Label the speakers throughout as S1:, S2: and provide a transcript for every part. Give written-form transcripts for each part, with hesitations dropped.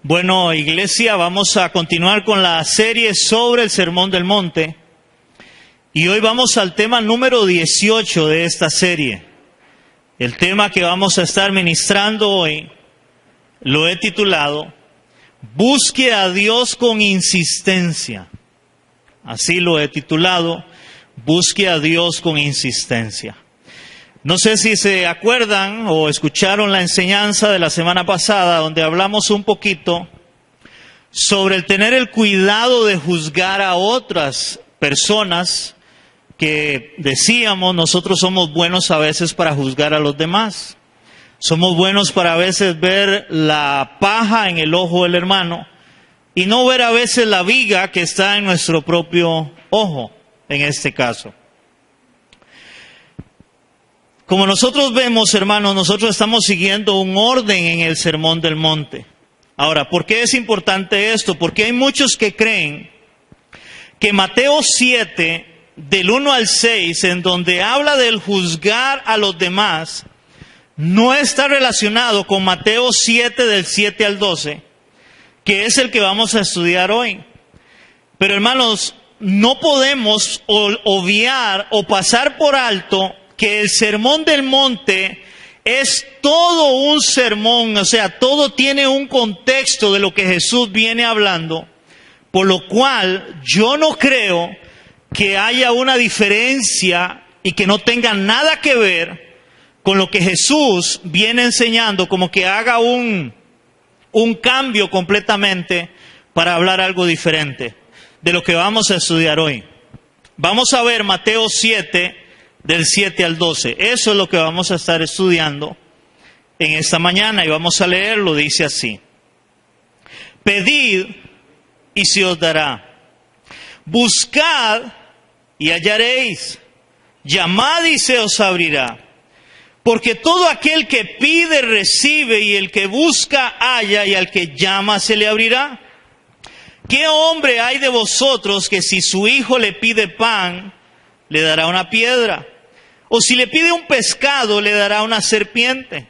S1: Bueno, iglesia, vamos a continuar con la serie sobre el Sermón del Monte. Y hoy vamos al tema número 18 de esta serie. El tema que vamos a estar ministrando hoy lo he titulado Busque a Dios con insistencia. Así lo he titulado, Busque a Dios con insistencia. No sé si se acuerdan o escucharon la enseñanza de la semana pasada, donde hablamos un poquito sobre el tener el cuidado de juzgar a otras personas, que decíamos, nosotros somos buenos a veces para juzgar a los demás. Somos buenos para a veces ver la paja en el ojo del hermano y no ver a veces la viga que está en nuestro propio ojo, en este caso. Como nosotros vemos, hermanos, nosotros estamos siguiendo un orden en el Sermón del Monte. Ahora, ¿por qué es importante esto? Porque hay muchos que creen que Mateo 7, del 1 al 6, en donde habla del juzgar a los demás, no está relacionado con Mateo 7, del 7 al 12, que es el que vamos a estudiar hoy. Pero, hermanos, no podemos obviar o pasar por alto que el Sermón del Monte es todo un sermón, o sea, todo tiene un contexto de lo que Jesús viene hablando, por lo cual yo no creo que haya una diferencia y que no tenga nada que ver con lo que Jesús viene enseñando, como que haga un cambio completamente para hablar algo diferente de lo que vamos a estudiar hoy. Vamos a ver Mateo 7, del 7 al 12. Eso es lo que vamos a estar estudiando en esta mañana y vamos a leerlo. Dice así: Pedid y se os dará. Buscad y hallaréis. Llamad y se os abrirá. Porque todo aquel que pide recibe, y el que busca halla, y al que llama se le abrirá. ¿Qué hombre hay de vosotros que si su hijo le pide pan, le dará una piedra? O si le pide un pescado, le dará una serpiente.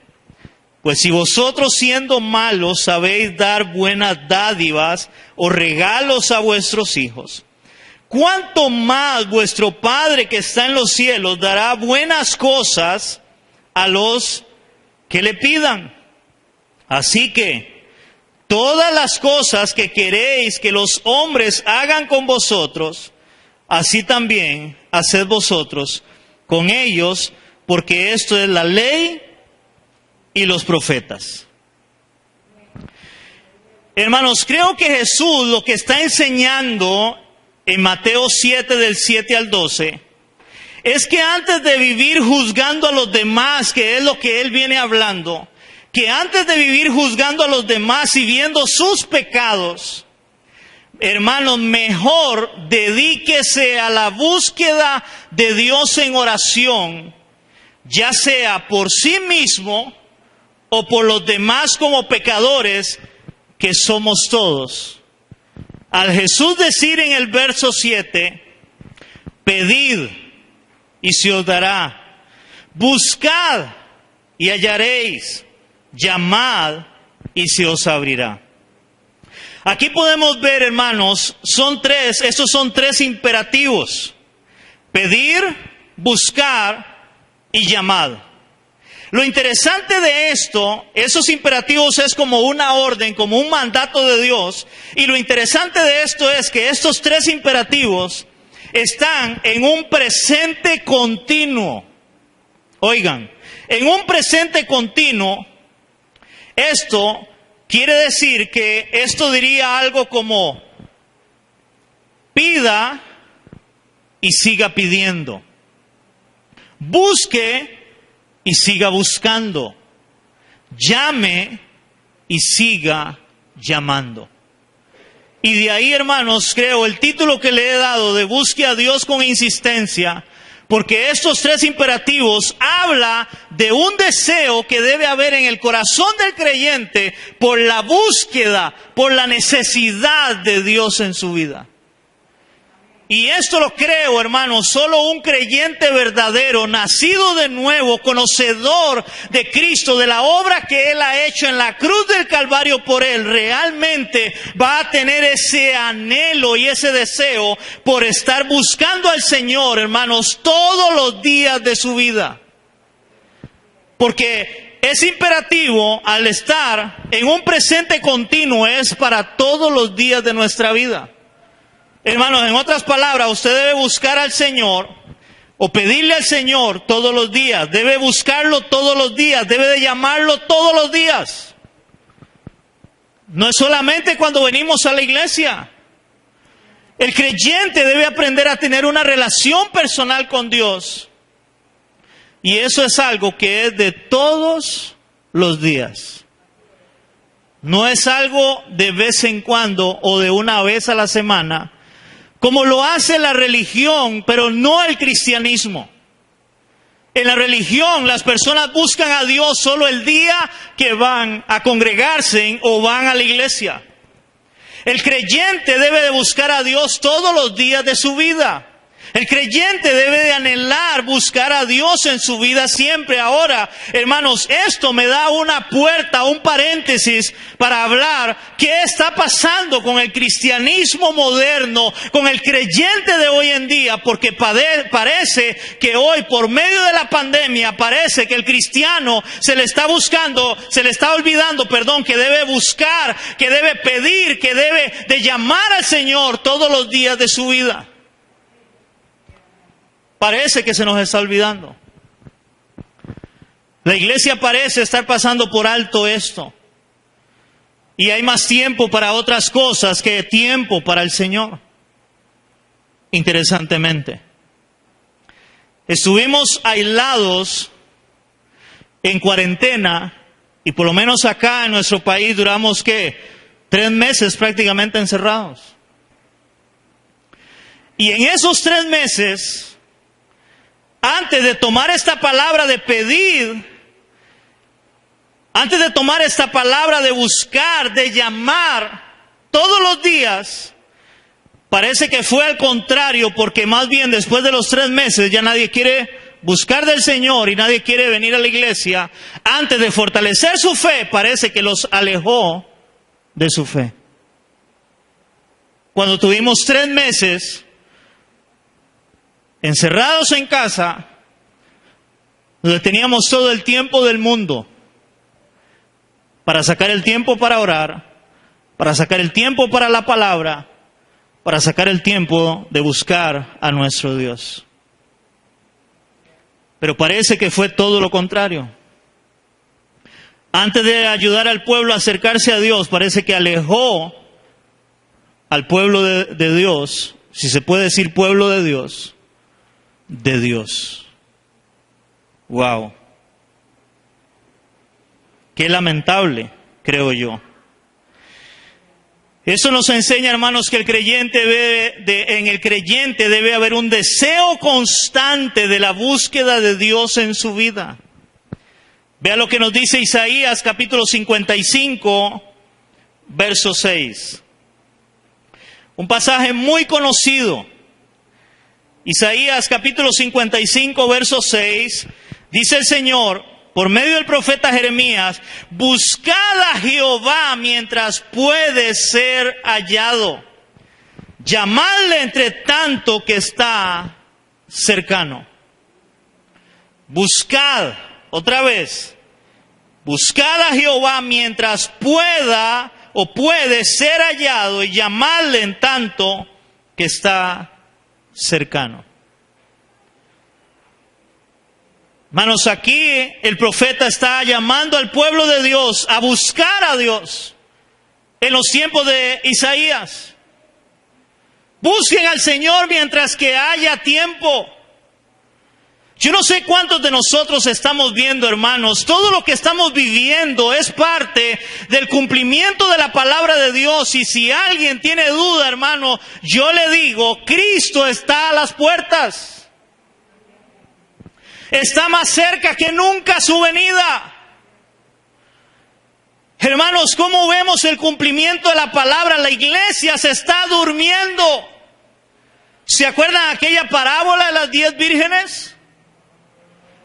S1: Pues si vosotros, siendo malos, sabéis dar buenas dádivas o regalos a vuestros hijos, ¿cuánto más vuestro Padre que está en los cielos dará buenas cosas a los que le pidan? Así que todas las cosas que queréis que los hombres hagan con vosotros, así también haced vosotros con ellos, porque esto es la ley y los profetas. Hermanos, creo que Jesús lo que está enseñando en Mateo 7, del 7 al 12, es que antes de vivir juzgando a los demás, que es lo que Él viene hablando, que antes de vivir juzgando a los demás y viendo sus pecados, hermanos, mejor dedíquese a la búsqueda de Dios en oración, ya sea por sí mismo o por los demás como pecadores que somos todos. Al Jesús decir en el verso 7, pedid y se os dará, buscad y hallaréis, llamad y se os abrirá. Aquí podemos ver, hermanos, estos son tres imperativos: pedir, buscar y llamar. Lo interesante de esto, esos imperativos es como una orden, como un mandato de Dios, y lo interesante de esto es que estos tres imperativos están en un presente continuo. Oigan, en un presente continuo, esto quiere decir que esto diría algo como: pida y siga pidiendo. Busque y siga buscando. Llame y siga llamando. Y de ahí, hermanos, creo el título que le he dado de Busque a Dios con insistencia, porque estos tres imperativos habla de un deseo que debe haber en el corazón del creyente por la búsqueda, por la necesidad de Dios en su vida. y esto lo creo, hermanos, solo un creyente verdadero, nacido de nuevo, conocedor de Cristo, de la obra que Él ha hecho en la cruz del Calvario por Él, realmente va a tener ese anhelo y ese deseo por estar buscando al Señor, hermanos, todos los días de su vida. Porque es imperativo, al estar en un presente continuo, es para todos los días de nuestra vida. Hermanos, en otras palabras, usted debe buscar al Señor o pedirle al Señor todos los días. Debe buscarlo todos los días, debe de llamarlo todos los días. No es solamente cuando venimos a la iglesia. El creyente debe aprender a tener una relación personal con Dios. Y eso es algo que es de todos los días. No es algo de vez en cuando o de una vez a la semana, como lo hace la religión, pero no el cristianismo. En la religión las personas buscan a Dios solo el día que van a congregarse o van a la iglesia. El creyente debe de buscar a Dios todos los días de su vida. El creyente debe de anhelar buscar a Dios en su vida siempre. Ahora, hermanos, esto me da una puerta, un paréntesis para hablar qué está pasando con el cristianismo moderno, con el creyente de hoy en día, porque parece que hoy, por medio de la pandemia, parece que el cristiano se le está olvidando, que debe buscar, que debe pedir, que debe de llamar al Señor todos los días de su vida. Parece que se nos está olvidando. La iglesia parece estar pasando por alto esto. Y hay más tiempo para otras cosas que tiempo para el Señor. Interesantemente. Estuvimos aislados en cuarentena y por lo menos acá en nuestro país duramos 3 meses prácticamente encerrados. Y en esos 3 meses... antes de tomar esta palabra de pedir, antes de tomar esta palabra de buscar, de llamar todos los días, parece que fue al contrario, porque más bien después de los 3 meses ya nadie quiere buscar del Señor y nadie quiere venir a la iglesia. Antes de fortalecer su fe, parece que los alejó de su fe. Cuando tuvimos 3 meses encerrados en casa, donde teníamos todo el tiempo del mundo para sacar el tiempo para orar, para sacar el tiempo para la palabra, para sacar el tiempo de buscar a nuestro Dios. Pero parece que fue todo lo contrario. Antes de ayudar al pueblo a acercarse a Dios, parece que alejó al pueblo de Dios, si se puede decir pueblo de Dios, de Dios. Wow. Qué lamentable, creo yo. Eso nos enseña, hermanos, que en el creyente debe haber un deseo constante de la búsqueda de Dios en su vida. Vea lo que nos dice Isaías capítulo 55, verso 6. Un pasaje muy conocido. Isaías capítulo 55, verso 6, dice el Señor, por medio del profeta Jeremías, buscad a Jehová mientras puede ser hallado. Llamadle entre tanto que está cercano. Buscad, otra vez, buscad a Jehová mientras pueda o puede ser hallado y llamadle en tanto que está cercano. Hermanos, aquí el profeta está llamando al pueblo de Dios a buscar a Dios en los tiempos de Isaías. Busquen al Señor mientras que haya tiempo. Yo no sé cuántos de nosotros estamos viendo, hermanos, todo lo que estamos viviendo es parte del cumplimiento de la palabra de Dios. Y si alguien tiene duda, hermano, yo le digo, Cristo está a las puertas. Está más cerca que nunca su venida. Hermanos, ¿cómo vemos el cumplimiento de la palabra? La iglesia se está durmiendo. ¿Se acuerdan aquella parábola de las 10 vírgenes?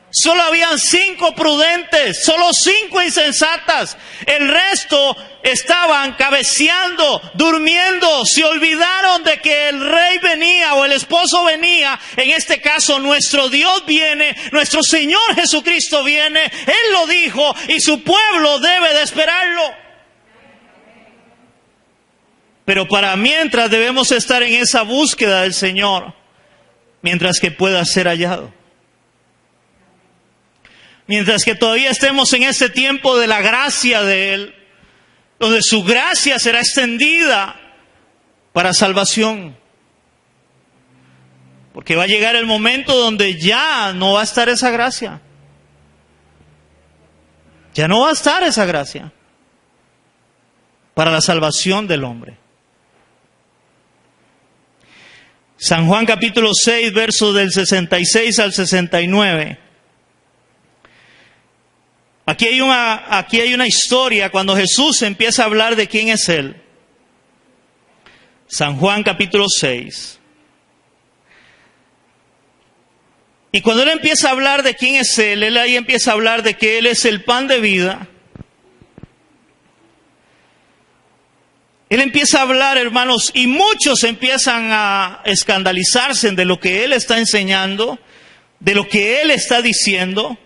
S1: Solo habían 5 prudentes, solo 5 insensatas. El resto estaban cabeceando, durmiendo. Se olvidaron de que el rey venía o el esposo venía. En este caso, nuestro Dios viene, nuestro Señor Jesucristo viene. Él lo dijo y su pueblo debe de esperarlo. Pero para mientras debemos estar en esa búsqueda del Señor, mientras que pueda ser hallado. Mientras que todavía estemos en ese tiempo de la gracia de Él, donde su gracia será extendida para salvación. Porque va a llegar el momento donde ya no va a estar esa gracia. Ya no va a estar esa gracia para la salvación del hombre. San Juan capítulo 6, versos del 66 al 69. Aquí hay una historia cuando Jesús empieza a hablar de quién es Él. San Juan capítulo 6. Y cuando Él empieza a hablar de quién es Él ahí empieza a hablar de que Él es el pan de vida. Él empieza a hablar, hermanos, y muchos empiezan a escandalizarse de lo que Él está enseñando, de lo que Él está diciendo.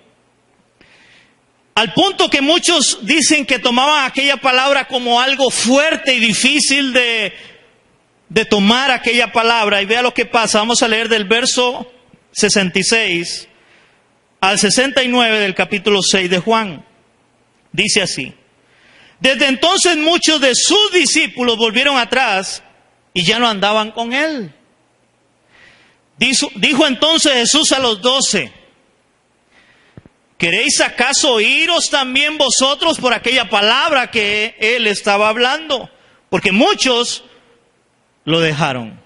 S1: Al punto que muchos dicen que tomaban aquella palabra como algo fuerte y difícil de tomar aquella palabra. Y vea lo que pasa. Vamos a leer del verso 66 al 69 del capítulo 6 de Juan. Dice así. Desde entonces muchos de sus discípulos volvieron atrás y ya no andaban con Él. Dijo entonces Jesús a los 12. ¿Queréis acaso iros también vosotros por aquella palabra que Él estaba hablando? Porque muchos lo dejaron.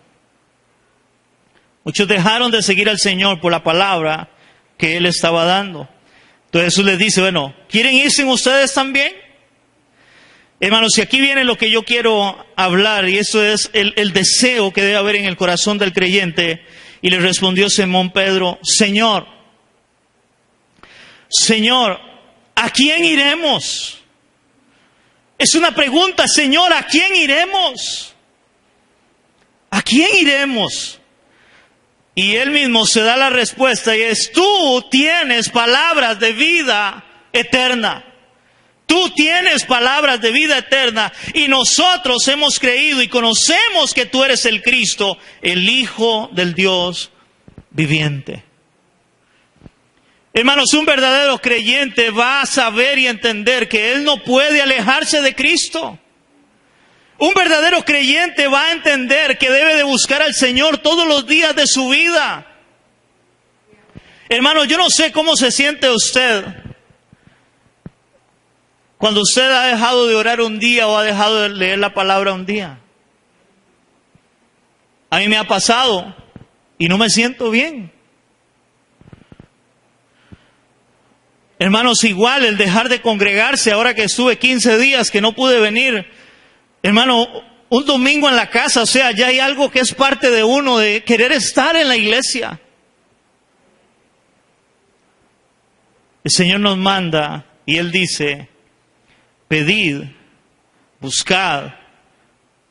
S1: Muchos dejaron de seguir al Señor por la palabra que Él estaba dando. Entonces Jesús les dice, bueno, ¿quieren irse ustedes también? Hermanos, y aquí viene lo que yo quiero hablar, y eso es el deseo que debe haber en el corazón del creyente. Y le respondió Simón Pedro, Señor, ¿a quién iremos? Es una pregunta, Señor, ¿a quién iremos? ¿A quién iremos? Y Él mismo se da la respuesta y es, tú tienes palabras de vida eterna. Tú tienes palabras de vida eterna y nosotros hemos creído y conocemos que tú eres el Cristo, el Hijo del Dios viviente. Hermanos, un verdadero creyente va a saber y entender que él no puede alejarse de Cristo. Un verdadero creyente va a entender que debe de buscar al Señor todos los días de su vida. Hermanos, yo no sé cómo se siente usted cuando usted ha dejado de orar un día o ha dejado de leer la palabra un día. A mí me ha pasado y no me siento bien. Hermanos, igual el dejar de congregarse, ahora que estuve 15 días que no pude venir, hermano, un domingo en la casa, o sea, ya hay algo que es parte de uno, de querer estar en la iglesia. El Señor nos manda y Él dice, pedid, buscad,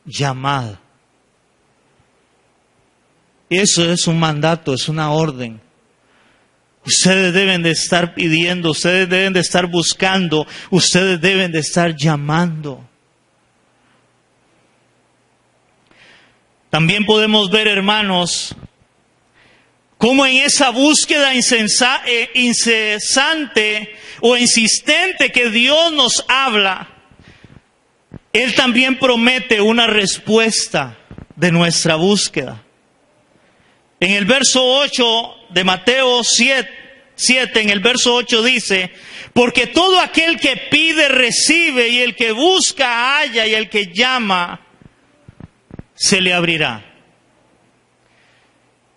S1: llamad. Eso es un mandato, es una orden. Ustedes deben de estar pidiendo, ustedes deben de estar buscando, ustedes deben de estar llamando. También podemos ver, hermanos, cómo en esa búsqueda incesante o insistente que Dios nos habla, Él también promete una respuesta de nuestra búsqueda. En el verso 8 de Mateo 7, en el verso 8 dice, porque todo aquel que pide recibe, y el que busca halla, y el que llama se le abrirá.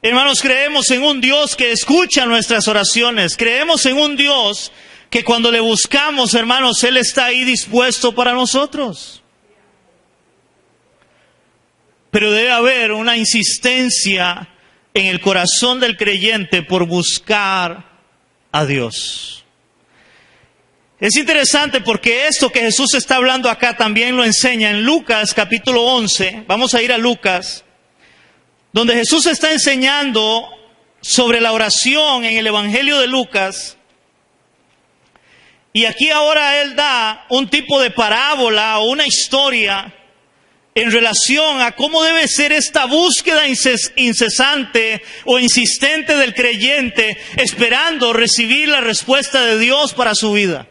S1: Hermanos, creemos en un Dios que escucha nuestras oraciones. Creemos en un Dios que cuando le buscamos, hermanos, Él está ahí dispuesto para nosotros. pero debe haber una insistencia en el corazón del creyente por buscar a Dios. Es interesante porque esto que Jesús está hablando acá también lo enseña en Lucas capítulo 11. Vamos a ir a Lucas, donde Jesús está enseñando sobre la oración en el Evangelio de Lucas. Y aquí ahora Él da un tipo de parábola o una historia en relación a cómo debe ser esta búsqueda incesante o insistente del creyente, esperando recibir la respuesta de Dios para su vida.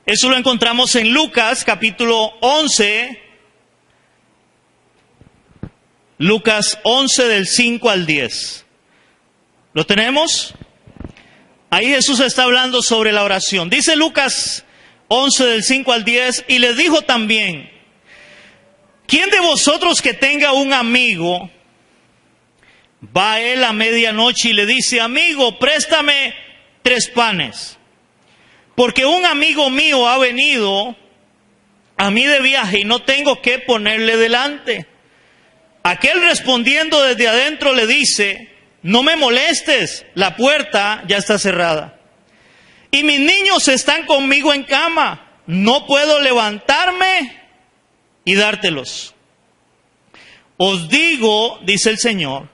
S1: Eso lo encontramos en Lucas capítulo 11, Lucas 11 del 5 al 10. ¿Lo tenemos? Ahí Jesús está hablando sobre la oración. Dice Lucas 11 del 5 al 10, y les dijo también: ¿quién de vosotros que tenga un amigo, va a él a medianoche y le dice: amigo, préstame 3 panes? Porque un amigo mío ha venido a mí de viaje y no tengo qué ponerle delante. Aquel respondiendo desde adentro le dice: no me molestes, la puerta ya está cerrada. Y mis niños están conmigo en cama, no puedo levantarme y dártelos. Os digo, dice el Señor,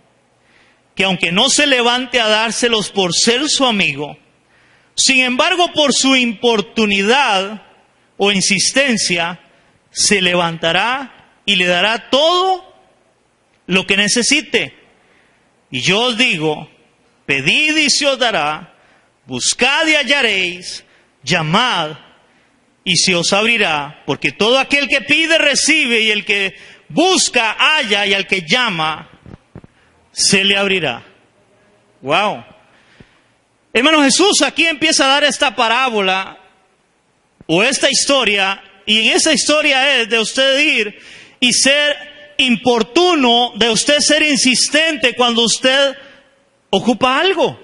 S1: que aunque no se levante a dárselos por ser su amigo, sin embargo por su importunidad o insistencia, se levantará y le dará todo lo que necesite. Y yo os digo: pedid y se os dará, buscad y hallaréis, llamad y se os abrirá, porque todo aquel que pide recibe, y el que busca halla, y al que llama se le abrirá. Wow. Hermano, Jesús aquí empieza a dar esta parábola o esta historia, y en esa historia es de usted ir y ser importuno, de usted ser insistente cuando usted ocupa algo.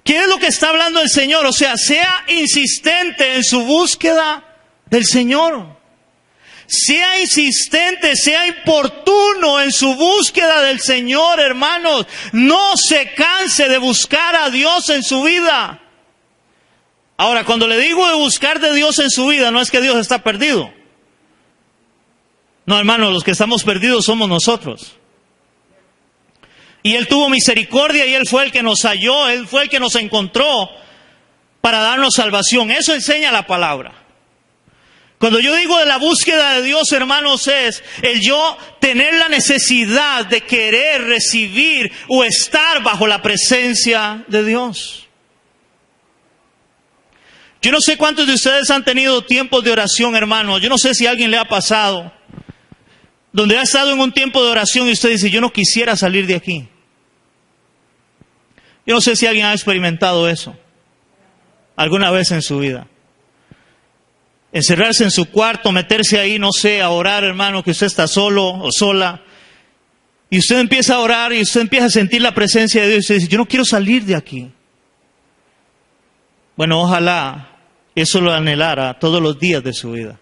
S1: ¿Qué es lo que está hablando el Señor? O sea, sea insistente en su búsqueda del Señor. Sea insistente, sea importuno en su búsqueda del Señor, hermanos. No se canse de buscar a Dios en su vida. Ahora, cuando le digo de buscar de Dios en su vida, no es que Dios está perdido. No, hermanos, los que estamos perdidos somos nosotros. Y Él tuvo misericordia y Él fue el que nos halló, Él fue el que nos encontró para darnos salvación. Eso enseña la palabra. Cuando yo digo de la búsqueda de Dios, hermanos, es el yo tener la necesidad de querer recibir o estar bajo la presencia de Dios. Yo no sé cuántos de ustedes han tenido tiempos de oración, hermanos. Yo no sé si a alguien le ha pasado, donde ha estado en un tiempo de oración y usted dice: yo no quisiera salir de aquí. Yo no sé si alguien ha experimentado eso alguna vez en su vida. Encerrarse en su cuarto, meterse ahí, no sé, a orar, hermano, que usted está solo o sola. Y usted empieza a orar y usted empieza a sentir la presencia de Dios y usted dice: yo no quiero salir de aquí. Bueno, ojalá eso lo anhelara todos los días de su vida.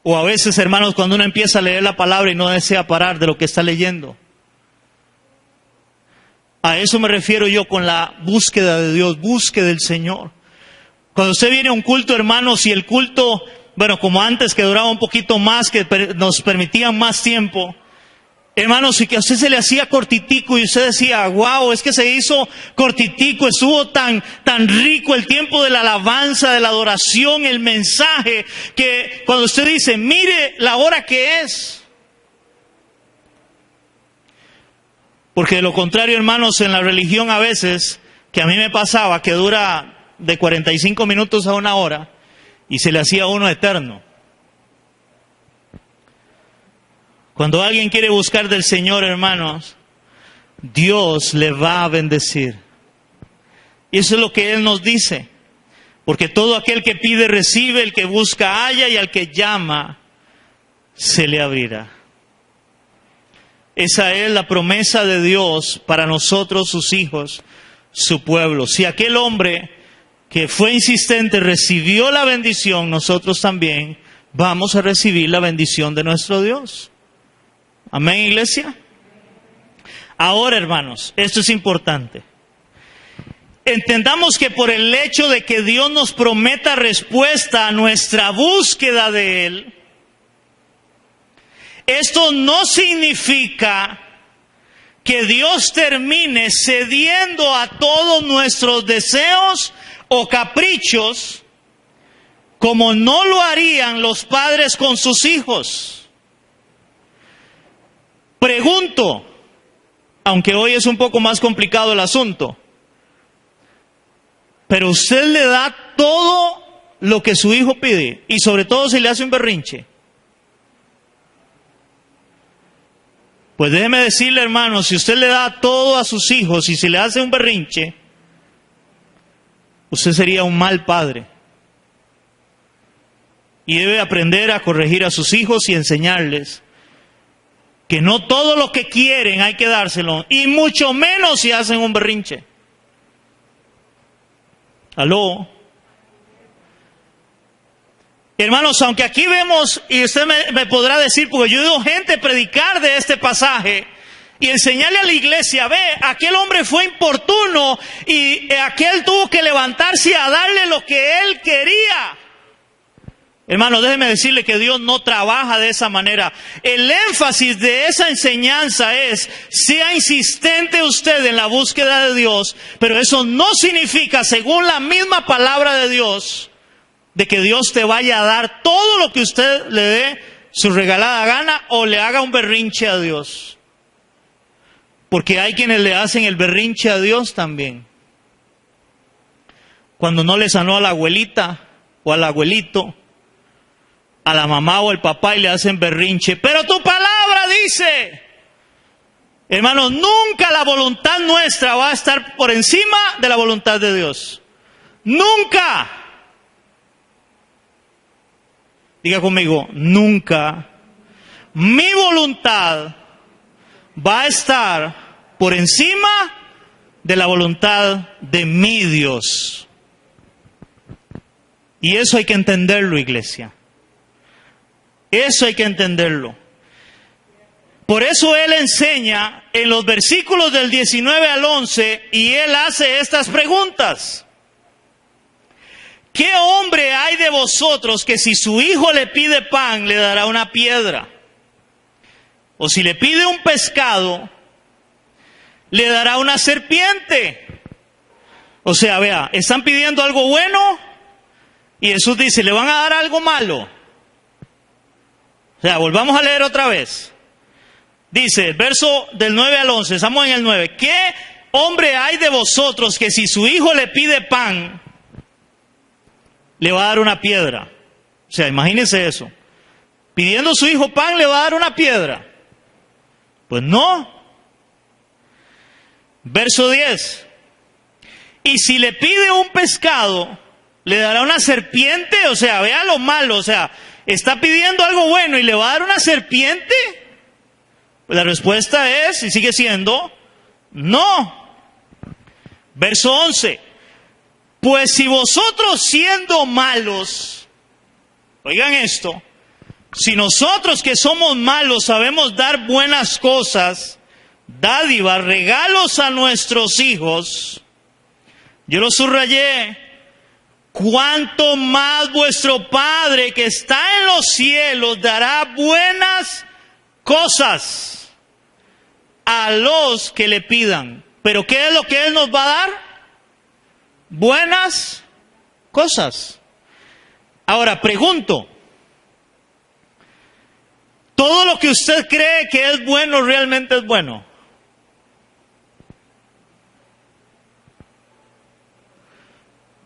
S1: O a veces, hermanos, cuando uno empieza a leer la palabra y no desea parar de lo que está leyendo. A eso me refiero yo con la búsqueda de Dios, búsqueda del Señor. Cuando usted viene a un culto, hermanos, y el culto, bueno, como antes, que duraba un poquito más, que nos permitían más tiempo, hermanos, y que a usted se le hacía cortitico y usted decía: wow, es que se hizo cortitico, estuvo tan rico el tiempo de la alabanza, de la adoración, el mensaje, que cuando usted dice: mire la hora que es. Porque de lo contrario, hermanos, en la religión a veces, que a mí me pasaba, que dura de 45 minutos a 1 hora, y se le hacía a uno eterno. Cuando alguien quiere buscar del Señor, hermanos, Dios le va a bendecir. Y eso es lo que Él nos dice. Porque todo aquel que pide recibe, el que busca halla, y al que llama se le abrirá. Esa es la promesa de Dios para nosotros, sus hijos, su pueblo. Si aquel hombre que fue insistente, recibió la bendición, nosotros también vamos a recibir la bendición de nuestro Dios. Amén, iglesia. Ahora, hermanos, esto es importante. Entendamos que por el hecho de que Dios nos prometa respuesta a nuestra búsqueda de Él, esto no significa que Dios termine cediendo a todos nuestros deseos o caprichos, como no lo harían los padres con sus hijos. Pregunto, aunque hoy es un poco más complicado el asunto, pero usted le da todo lo que su hijo pide, y sobre todo si le hace un berrinche. Pues déjeme decirle, hermano, si usted le da todo a sus hijos y si le hace un berrinche, usted sería un mal padre. Y debe aprender a corregir a sus hijos y enseñarles que no todo lo que quieren hay que dárselo, y mucho menos si hacen un berrinche. ¿Aló? Hermanos, aunque aquí vemos, y usted me podrá decir, porque yo he oído gente predicar de este pasaje y enseñarle a la iglesia, ve, aquel hombre fue importuno y aquel tuvo que levantarse a darle lo que él quería. Hermanos, déjeme decirle que Dios no trabaja de esa manera. El énfasis de esa enseñanza es, sea insistente usted en la búsqueda de Dios, pero eso no significa, según la misma palabra de Dios, de que Dios te vaya a dar todo lo que usted le dé su regalada gana o le haga un berrinche a Dios. Porque hay quienes le hacen el berrinche a Dios también. Cuando no le sanó a la abuelita o al abuelito, a la mamá o el papá, y le hacen berrinche. Pero tu palabra dice, hermanos, nunca la voluntad nuestra va a estar por encima de la voluntad de Dios. Nunca. Diga conmigo, nunca. Mi voluntad va a estar por encima de la voluntad de mi Dios. Y eso hay que entenderlo, iglesia. Eso hay que entenderlo. Por eso Él enseña en los versículos del 19 al 11, y Él hace estas preguntas. ¿Qué hombre hay de vosotros que si su hijo le pide pan, le dará una piedra? O si le pide un pescado, le dará una serpiente. O sea, vea, están pidiendo algo bueno y Jesús dice, ¿le van a dar algo malo? O sea, volvamos a leer otra vez. Dice, el verso del 9 al 11, estamos en el 9. ¿Qué hombre hay de vosotros que si su hijo le pide pan, le va a dar una piedra? O sea, imagínense eso. Pidiendo a su hijo pan, le va a dar una piedra. Pues no. Verso 10. Y si le pide un pescado, le dará una serpiente. O sea, vea lo malo. O sea, está pidiendo algo bueno y le va a dar una serpiente. Pues la respuesta es, y sigue siendo, no. Verso 11. Pues si vosotros siendo malos, oigan esto, si nosotros que somos malos sabemos dar buenas cosas, dádivas, regalos a nuestros hijos, yo lo subrayé, cuánto más vuestro Padre que está en los cielos dará buenas cosas a los que le pidan. ¿Pero qué es lo que Él nos va a dar? Buenas cosas. Ahora pregunto, ¿todo lo que usted cree que es bueno realmente es bueno?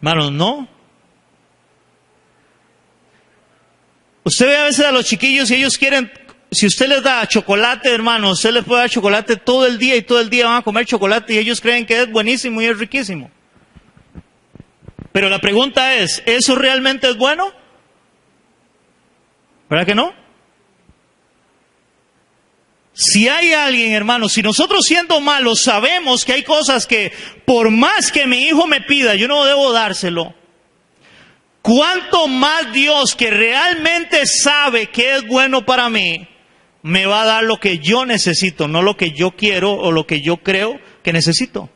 S1: Hermanos, no. Usted ve a veces a los chiquillos y ellos quieren, si usted les da chocolate, hermano, usted les puede dar chocolate todo el día y todo el día van a comer chocolate y ellos creen que es buenísimo y es riquísimo. Pero la pregunta es, ¿eso realmente es bueno? ¿Verdad que no? Si hay alguien, hermano, si nosotros siendo malos sabemos que hay cosas que por más que mi hijo me pida, yo no debo dárselo, ¿cuánto más Dios, que realmente sabe que es bueno para mí, me va a dar lo que yo necesito, no lo que yo quiero o lo que yo creo que necesito?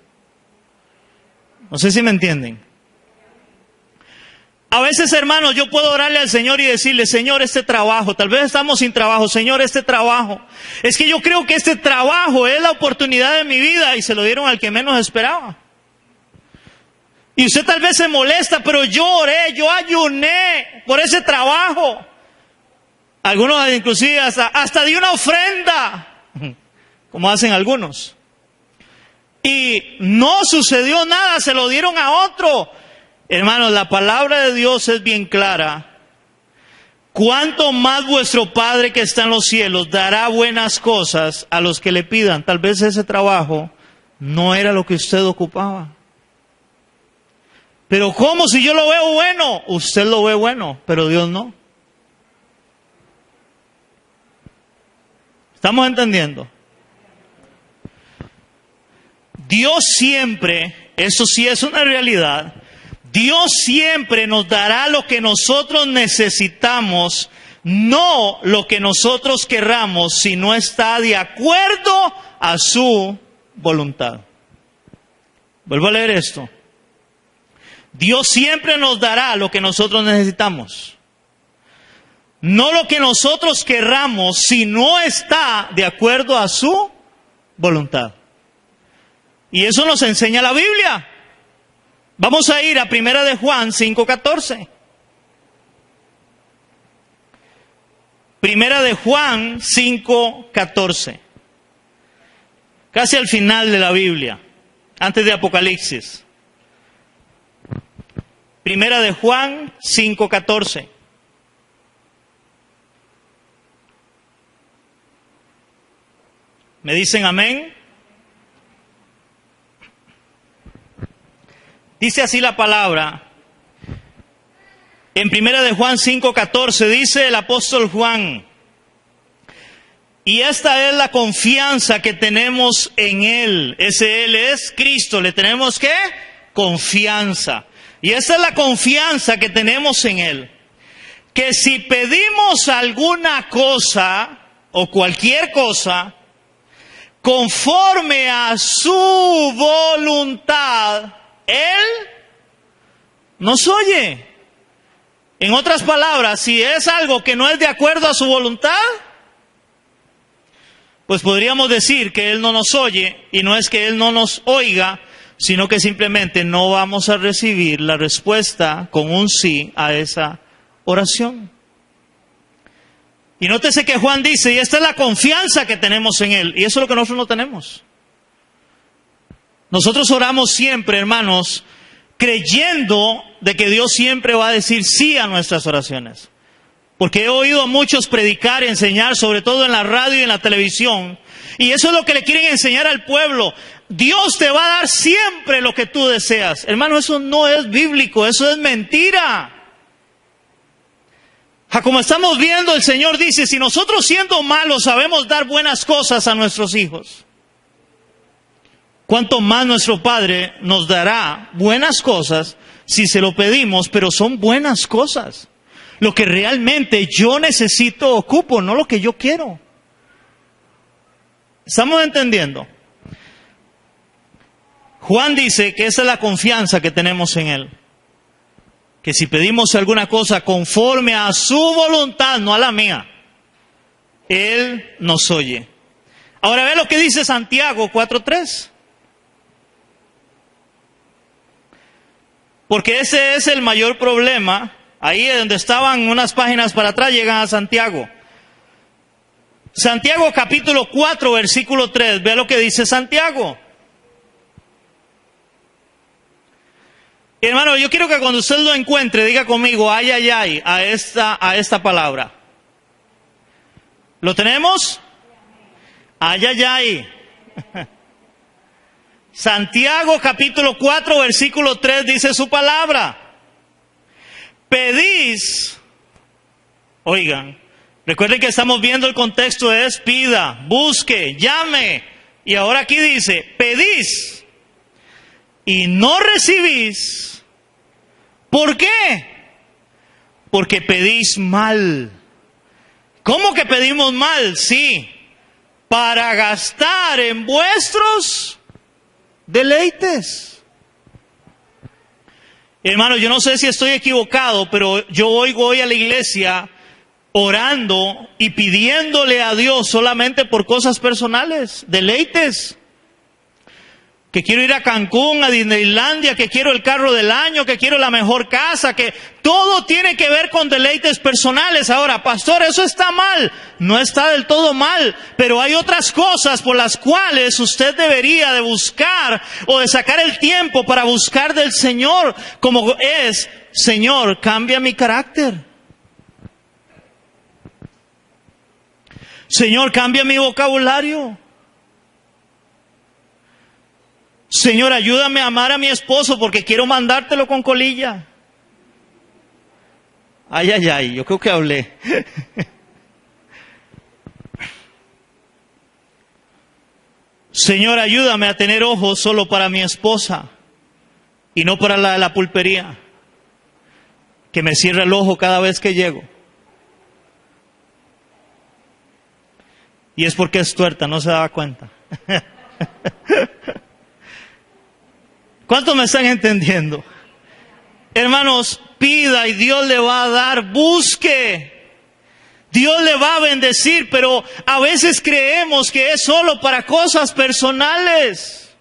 S1: No sé si me entienden. A veces, hermanos, yo puedo orarle al Señor y decirle: Señor, este trabajo, tal vez estamos sin trabajo, Señor, este trabajo, es que yo creo que este trabajo es la oportunidad de mi vida, y se lo dieron al que menos esperaba. Y usted tal vez se molesta, pero yo oré, yo ayuné por ese trabajo. Algunos inclusive hasta di una ofrenda, como hacen algunos. Y no sucedió nada, se lo dieron a otro. Hermanos, la palabra de Dios es bien clara. Cuánto más vuestro Padre que está en los cielos dará buenas cosas a los que le pidan. Tal vez ese trabajo no era lo que usted ocupaba. Pero ¿cómo si yo lo veo bueno? Usted lo ve bueno, pero Dios no. ¿Estamos entendiendo? Dios siempre, eso sí es una realidad, Dios siempre nos dará lo que nosotros necesitamos, no lo que nosotros querramos, si no está de acuerdo a su voluntad. Vuelvo a leer esto. Dios siempre nos dará lo que nosotros necesitamos, no lo que nosotros querramos, si no está de acuerdo a su voluntad. Y eso nos enseña la Biblia. Vamos a ir a 1 de Juan 5:14. 1 de Juan 5:14. Casi al final de la Biblia, antes de Apocalipsis. 1 de Juan 5:14. ¿Me dicen amén? Dice así la palabra. En 1 de Juan 5:14 dice el apóstol Juan: y esta es la confianza que tenemos en Él. Ese Él es Cristo. ¿Le tenemos qué? Confianza. Y esta es la confianza que tenemos en Él. Que si pedimos alguna cosa o cualquier cosa, conforme a su voluntad, Él nos oye. En otras palabras, si es algo que no es de acuerdo a su voluntad, pues podríamos decir que Él no nos oye, y no es que Él no nos oiga, sino que simplemente no vamos a recibir la respuesta con un sí a esa oración. Y nótese que Juan dice, y esta es la confianza que tenemos en Él, y eso es lo que nosotros no tenemos. Nosotros oramos siempre, hermanos, creyendo de que Dios siempre va a decir sí a nuestras oraciones. Porque he oído a muchos predicar y enseñar, sobre todo en la radio y en la televisión, y eso es lo que le quieren enseñar al pueblo. Dios te va a dar siempre lo que tú deseas. Hermano, eso no es bíblico, eso es mentira. Como estamos viendo, el Señor dice, si nosotros siendo malos sabemos dar buenas cosas a nuestros hijos, cuánto más nuestro Padre nos dará buenas cosas si se lo pedimos, pero son buenas cosas. Lo que realmente yo necesito, ocupo, no lo que yo quiero. ¿Estamos entendiendo? Juan dice que esa es la confianza que tenemos en Él. Que si pedimos alguna cosa conforme a su voluntad, no a la mía, Él nos oye. Ahora ve lo que dice Santiago 4:3. Porque ese es el mayor problema. Ahí donde estaban unas páginas para atrás, llegan a Santiago. Santiago capítulo 4, versículo 3. Ve lo que dice Santiago. Hermano, yo quiero que cuando usted lo encuentre, diga conmigo, ay, ay, ay, a esta palabra. ¿Lo tenemos? Ay, ay, ay. Santiago capítulo 4, versículo 3 dice su palabra. Pedís, oigan, Recuerden que estamos viendo el contexto es pida, busque, llame. Y ahora aquí dice, pedís y no recibís. ¿Por qué? Porque pedís mal. ¿Cómo que pedimos mal? Sí, para gastar en vuestros deleites. Hermano, yo no sé si estoy equivocado, pero yo hoy voy a la iglesia orando y pidiéndole a Dios solamente por cosas personales, deleites. Que quiero ir a Cancún, a Disneylandia, que quiero el carro del año, que quiero la mejor casa, que todo tiene que ver con deleites personales. Ahora, pastor, eso está mal. No está del todo mal, pero hay otras cosas por las cuales usted debería de buscar o de sacar el tiempo para buscar del Señor, como es, Señor, cambia mi carácter. Señor, cambia mi vocabulario. Señor, ayúdame a amar a mi esposo porque quiero mandártelo con colilla. Ay, ay, ay, yo creo que hablé. Señor, ayúdame a tener ojos solo para mi esposa y no para la de la pulpería, que me cierra el ojo cada vez que llego. Y es porque es tuerta, no se daba cuenta. ¿Cuántos me están entendiendo? Hermanos, pida y Dios le va a dar, busque. Dios le va a bendecir, pero a veces creemos que es solo para cosas personales.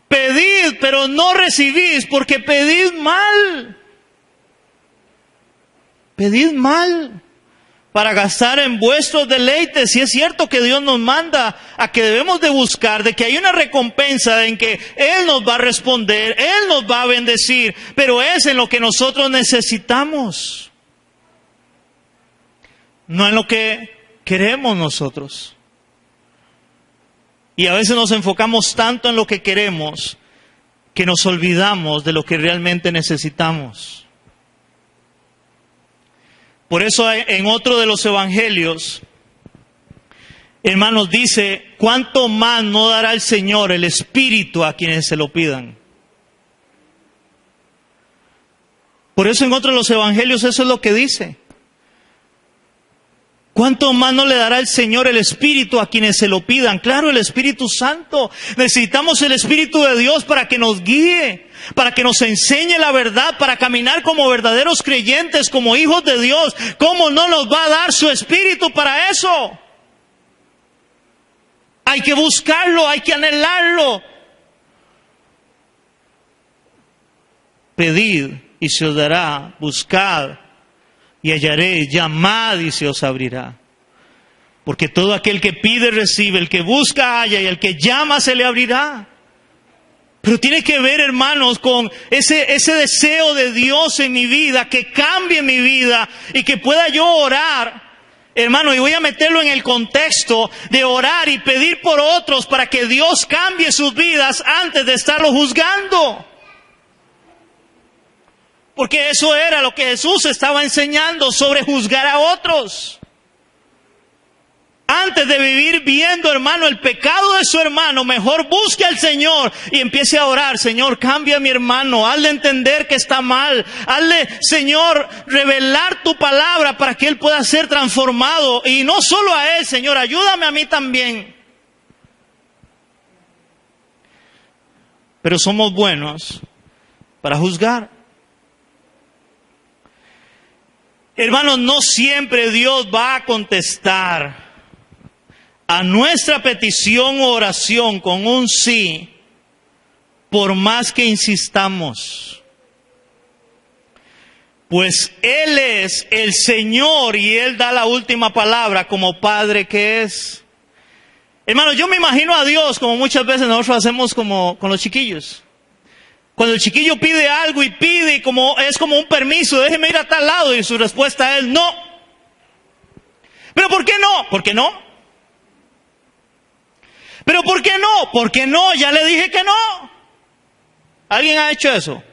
S1: Pedid, pero no recibís, porque pedid mal. Pedid mal. Para gastar en vuestros deleites. Y es cierto que Dios nos manda a que debemos de buscar, de que hay una recompensa en que Él nos va a responder, Él nos va a bendecir, pero es en lo que nosotros necesitamos, no en lo que queremos nosotros. Y a veces nos enfocamos tanto en lo que queremos que nos olvidamos de lo que realmente necesitamos. Por eso en otro de los evangelios, hermanos, dice, ¿cuánto más no dará el Señor el Espíritu a quienes se lo pidan? Por eso en otro de los evangelios eso es lo que dice. ¿Cuánto más no le dará el Señor el Espíritu a quienes se lo pidan? Claro, el Espíritu Santo. Necesitamos el Espíritu de Dios para que nos guíe, para que nos enseñe la verdad, para caminar como verdaderos creyentes, como hijos de Dios. ¿Cómo no nos va a dar su Espíritu para eso? Hay que buscarlo, hay que anhelarlo. Pedid y se os dará, buscad y hallaréis, llamad y se os abrirá. Porque todo aquel que pide recibe, el que busca halla y el que llama se le abrirá. Pero tiene que ver, hermanos, con ese deseo de Dios en mi vida, que cambie mi vida y que pueda yo orar. Hermano, y voy a meterlo en el contexto de orar y pedir por otros para que Dios cambie sus vidas antes de estarlo juzgando. Porque eso era lo que Jesús estaba enseñando sobre juzgar a otros. Antes de vivir viendo, hermano, el pecado de su hermano, mejor busque al Señor y empiece a orar. Señor, cambia a mi hermano, hazle entender que está mal. Hazle, Señor, revelar tu palabra para que él pueda ser transformado. Y no solo a él, Señor, ayúdame a mí también. Pero somos buenos para juzgar. Hermanos, no siempre Dios va a contestar a nuestra petición o oración con un sí, por más que insistamos. Pues Él es el Señor y Él da la última palabra como Padre que es. Hermano, yo me imagino a Dios como muchas veces nosotros hacemos como con los chiquillos. Cuando el chiquillo pide algo y pide como es como un permiso, déjeme ir a tal lado, y su respuesta es no. ¿Pero por qué no? ¿Por qué no? ¿Pero por qué no? ¿Por qué no? Ya le dije que no. ¿Alguien ha hecho eso?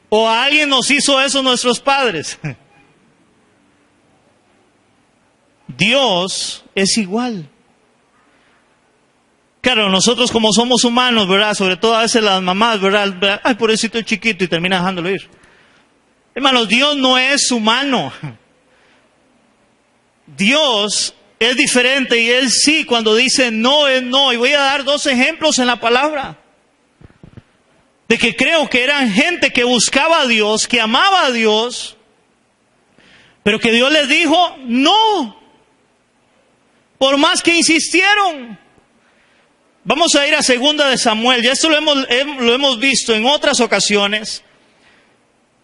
S1: ¿O a alguien nos hizo eso nuestros padres? Dios es igual. Claro, nosotros como somos humanos, ¿verdad? Sobre todo a veces las mamás, ¿verdad? Ay, pobrecito el chiquito, y termina dejándolo ir. Hermanos, Dios no es humano. Dios es diferente y Él sí, cuando dice no, es no. Y voy a dar 2 ejemplos en la palabra. De que creo que eran gente que buscaba a Dios, que amaba a Dios, pero que Dios les dijo no. Por más que insistieron. Vamos a ir a 2 de Samuel. Ya esto lo hemos visto en otras ocasiones.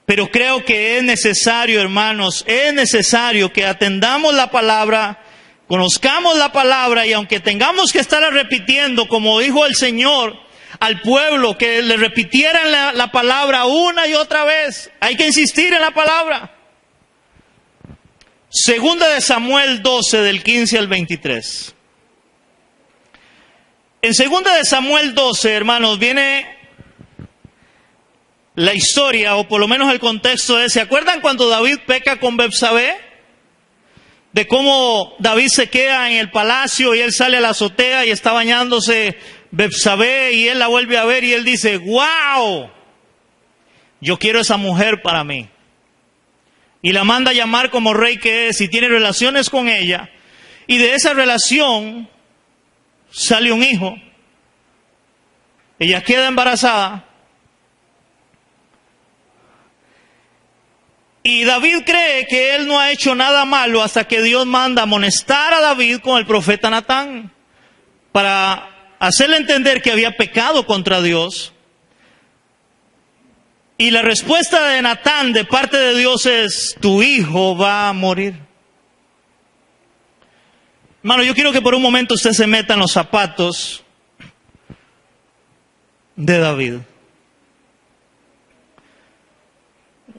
S1: Pero creo que es necesario, hermanos, es necesario que atendamos la palabra, conozcamos la palabra y aunque tengamos que estar repitiendo, como dijo el Señor al pueblo, que le repitieran la palabra una y otra vez, hay que insistir en la palabra. 2 de Samuel 12, del 15 al 23. En 2 de Samuel 12, hermanos, viene la historia, o por lo menos el contexto es, ¿se acuerdan cuando David peca con Betsabé? De cómo David se queda en el palacio y él sale a la azotea y está bañándose Betsabé y él la vuelve a ver y él dice, ¡wow! Yo quiero esa mujer para mí. Y la manda a llamar como rey que es y tiene relaciones con ella. Y de esa relación sale un hijo. Ella queda embarazada. Y David cree que él no ha hecho nada malo hasta que Dios manda amonestar a David con el profeta Natán para hacerle entender que había pecado contra Dios. Y la respuesta de Natán de parte de Dios es, tu hijo va a morir. Hermano, yo quiero que por un momento usted se meta en los zapatos de David.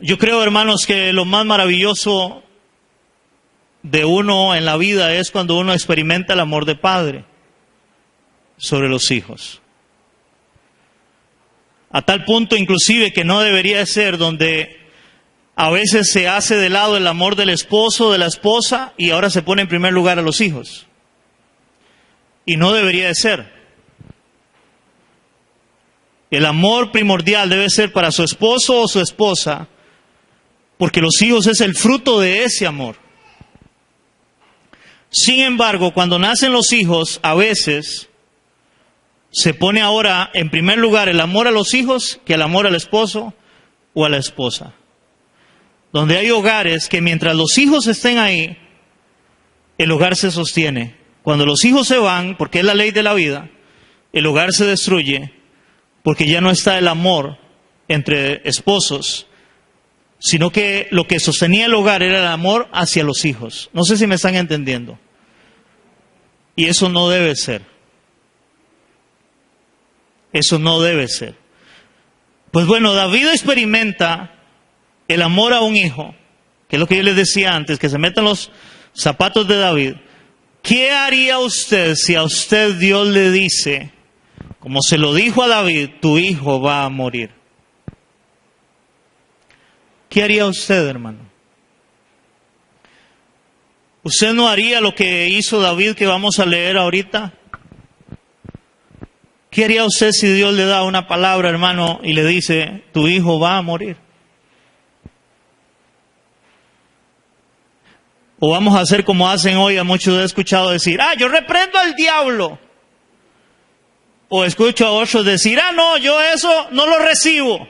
S1: Yo creo, hermanos, que lo más maravilloso de uno en la vida es cuando uno experimenta el amor de padre sobre los hijos. A tal punto inclusive que no debería ser donde a veces se hace de lado el amor del esposo, de la esposa, y ahora se pone en primer lugar a los hijos. Y no debería de ser. El amor primordial debe ser para su esposo o su esposa, porque los hijos es el fruto de ese amor. Sin embargo, cuando nacen los hijos, a veces se pone ahora en primer lugar el amor a los hijos que el amor al esposo o a la esposa. Donde hay hogares que mientras los hijos estén ahí, el hogar se sostiene. Cuando los hijos se van, porque es la ley de la vida, el hogar se destruye, porque ya no está el amor entre esposos, sino que lo que sostenía el hogar era el amor hacia los hijos. No sé si me están entendiendo. Y eso no debe ser. Eso no debe ser. Pues bueno, David experimenta el amor a un hijo, que es lo que yo les decía antes, que se metan los zapatos de David. ¿Qué haría usted si a usted Dios le dice, como se lo dijo a David, tu hijo va a morir? ¿Qué haría usted, hermano? ¿Usted no haría lo que hizo David que vamos a leer ahorita? ¿Qué haría usted si Dios le da una palabra, hermano, y le dice, tu hijo va a morir? O vamos a hacer como hacen hoy, a muchos he escuchado decir, yo reprendo al diablo. O escucho a otros decir, no, yo eso no lo recibo.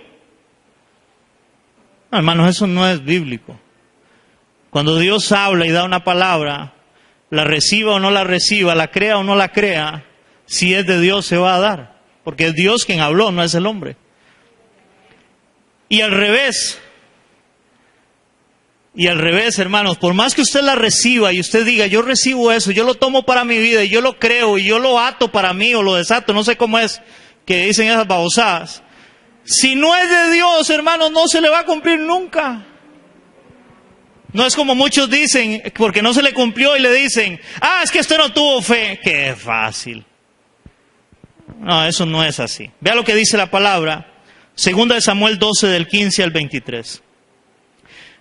S1: No, hermanos, eso no es bíblico. Cuando Dios habla y da una palabra, la reciba o no la reciba, la crea o no la crea, si es de Dios se va a dar. Porque es Dios quien habló, no es el hombre. Y al revés, hermanos, por más que usted la reciba y usted diga, yo recibo eso, yo lo tomo para mi vida y yo lo creo y yo lo ato para mí o lo desato, no sé cómo es que dicen esas babosadas. Si no es de Dios, hermanos, no se le va a cumplir nunca. No es como muchos dicen, porque no se le cumplió y le dicen, es que usted no tuvo fe. Qué fácil. No, eso no es así. Vea lo que dice la palabra, 2 de Samuel 12, del 15 al 23.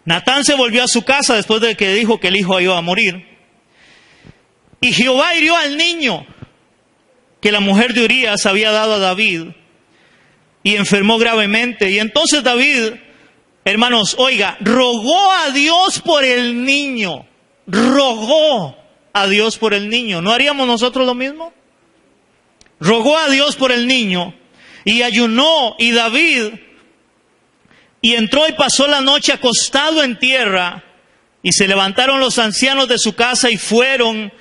S1: Natán se volvió a su casa después de que dijo que el hijo iba a morir. Y Jehová hirió al niño que la mujer de Urías había dado a David, y enfermó gravemente. Y entonces David, hermanos, oiga, rogó a Dios por el niño. Rogó a Dios por el niño. ¿No haríamos nosotros lo mismo? Rogó a Dios por el niño y ayunó, y David, y entró y pasó la noche acostado en tierra, y se levantaron los ancianos de su casa y fueron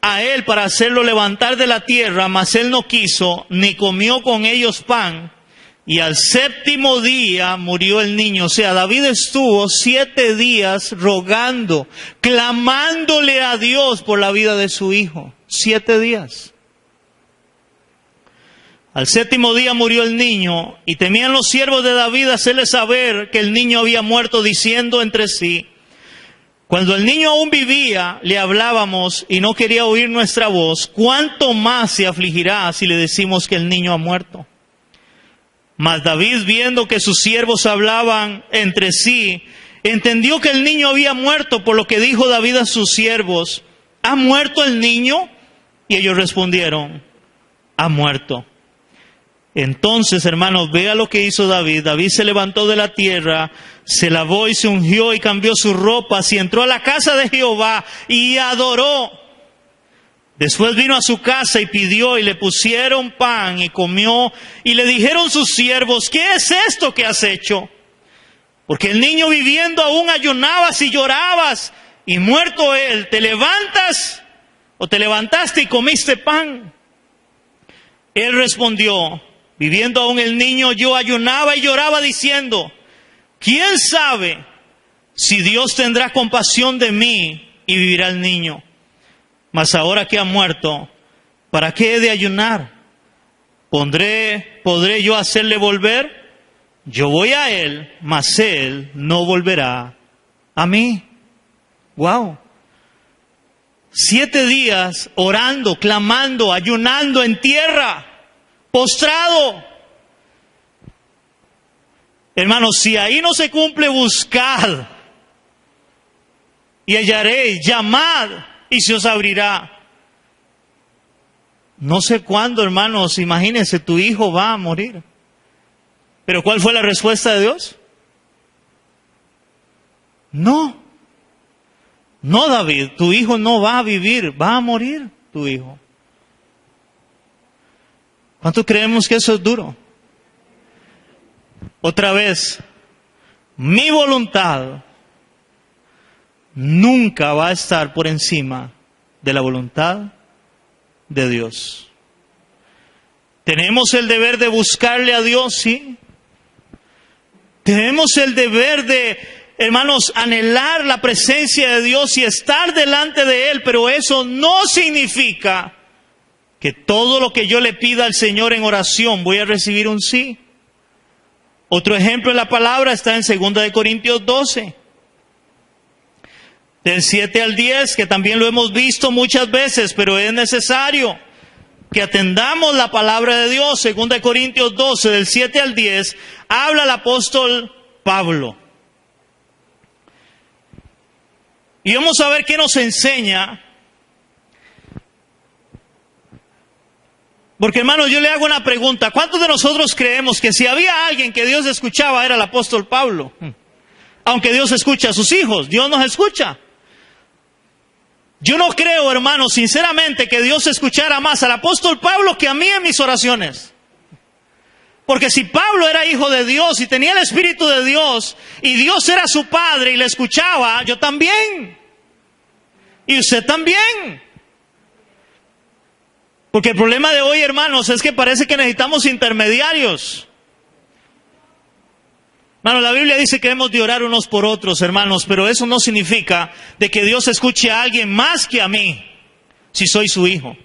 S1: a él para hacerlo levantar de la tierra, mas él no quiso, ni comió con ellos pan. Y al 7º día murió el niño. O sea, David estuvo 7 días rogando, clamándole a Dios por la vida de su hijo. 7 días. Al 7º día murió el niño, y temían los siervos de David hacerle saber que el niño había muerto, diciendo entre sí: cuando el niño aún vivía, le hablábamos y no quería oír nuestra voz. ¿Cuánto más se afligirá si le decimos que el niño ha muerto? Mas David, viendo que sus siervos hablaban entre sí, entendió que el niño había muerto, por lo que dijo David a sus siervos: ¿ha muerto el niño? Y ellos respondieron: ha muerto. Entonces, hermanos, vea lo que hizo David. David se levantó de la tierra, se lavó y se ungió y cambió sus ropas y entró a la casa de Jehová y adoró. Después vino a su casa y pidió, y le pusieron pan y comió, y le dijeron sus siervos: ¿qué es esto que has hecho? Porque el niño viviendo aún ayunabas y llorabas, y muerto él, ¿te levantas o te levantaste y comiste pan? Él respondió: viviendo aún el niño, yo ayunaba y lloraba, diciendo: ¿quién sabe si Dios tendrá compasión de mí y vivirá el niño? Mas ahora que ha muerto, ¿para qué he de ayunar? ¿Podré yo hacerle volver? Yo voy a él, mas él no volverá a mí. Wow. 7 días orando, clamando, ayunando en tierra, postrado. Hermanos, si ahí no se cumple, buscad y hallaréis, llamad y se os abrirá. No sé cuándo, hermanos, imagínense, tu hijo va a morir. ¿Pero cuál fue la respuesta de Dios? No, David, tu hijo no va a vivir, va a morir tu hijo. ¿Cuánto creemos que eso es duro? Otra vez, mi voluntad nunca va a estar por encima de la voluntad de Dios. Tenemos el deber de buscarle a Dios, sí. Tenemos el deber de, hermanos, anhelar la presencia de Dios y estar delante de Él, pero eso no significa que todo lo que yo le pida al Señor en oración voy a recibir un sí. Otro ejemplo en la palabra está en 2 Corintios 12. Del 7 al 10, que también lo hemos visto muchas veces, pero es necesario que atendamos la palabra de Dios. 2 Corintios 12, del 7 al 10, habla el apóstol Pablo. Y vamos a ver qué nos enseña. Porque, hermanos, yo le hago una pregunta. ¿Cuántos de nosotros creemos que si había alguien que Dios escuchaba era el apóstol Pablo? Aunque Dios escucha a sus hijos, Dios nos escucha. Yo no creo, hermanos, sinceramente, que Dios escuchara más al apóstol Pablo que a mí en mis oraciones. Porque si Pablo era hijo de Dios y tenía el Espíritu de Dios y Dios era su padre y le escuchaba, yo también. Y usted también. Porque el problema de hoy, hermanos, es que parece que necesitamos intermediarios. Hermanos, la Biblia dice que hemos de orar unos por otros, hermanos, pero eso no significa de que Dios escuche a alguien más que a mí, si soy su hijo.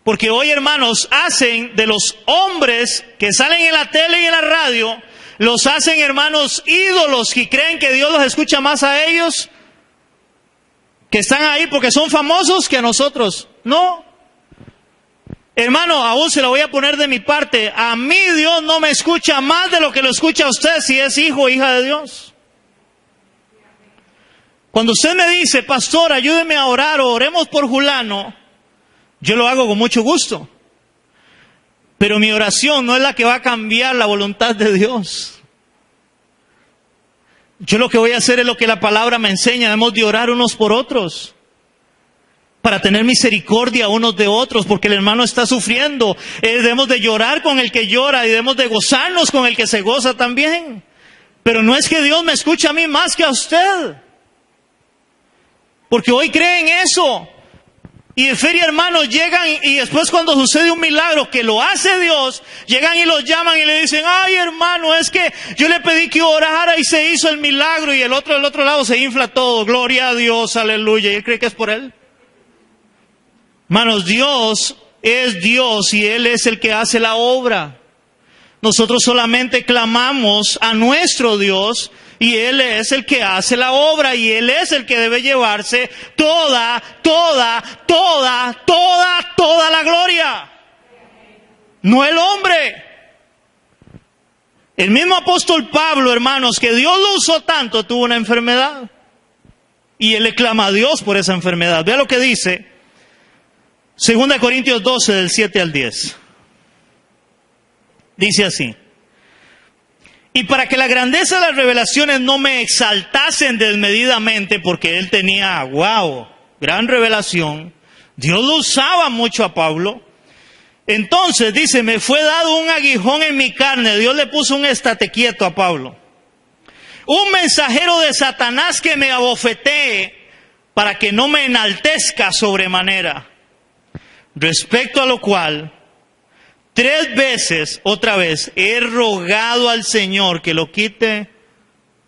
S1: Porque hoy, hermanos, hacen de los hombres que salen en la tele y en la radio, los hacen, hermanos, ídolos, y creen que Dios los escucha más a ellos, que están ahí porque son famosos, que a nosotros. No. Hermano, aún se lo voy a poner de mi parte. A mí Dios no me escucha más de lo que lo escucha a usted si es hijo o hija de Dios. Cuando usted me dice, pastor, ayúdeme a orar o oremos por fulano, yo lo hago con mucho gusto. Pero mi oración no es la que va a cambiar la voluntad de Dios. Yo lo que voy a hacer es lo que la palabra me enseña. Debemos de orar unos por otros, para tener misericordia unos de otros, porque el hermano está sufriendo. Debemos de llorar con el que llora y debemos de gozarnos con el que se goza también. Pero no es que Dios me escuche a mí más que a usted, porque hoy creen eso. Y de feria, hermanos, llegan y después cuando sucede un milagro que lo hace Dios, llegan y los llaman y le dicen, ay hermano, es que yo le pedí que orara y se hizo el milagro, y el otro del otro lado se infla todo, gloria a Dios, aleluya, y él cree que es por él. Hermanos, Dios es Dios y Él es el que hace la obra. Nosotros solamente clamamos a nuestro Dios y Él es el que hace la obra, y Él es el que debe llevarse toda la gloria. No el hombre. El mismo apóstol Pablo, hermanos, que Dios lo usó tanto, tuvo una enfermedad. Y él le clama a Dios por esa enfermedad. Vea lo que dice 2 Corintios 12, del 7 al 10. Dice así: y para que la grandeza de las revelaciones no me exaltasen desmedidamente, porque él tenía, gran revelación, Dios lo usaba mucho a Pablo. Entonces dice, me fue dado un aguijón en mi carne. Dios le puso un estate quieto a Pablo. Un mensajero de Satanás que me abofetee, para que no me enaltezca sobremanera. Respecto a lo cual, 3 veces, otra vez, he rogado al Señor que lo quite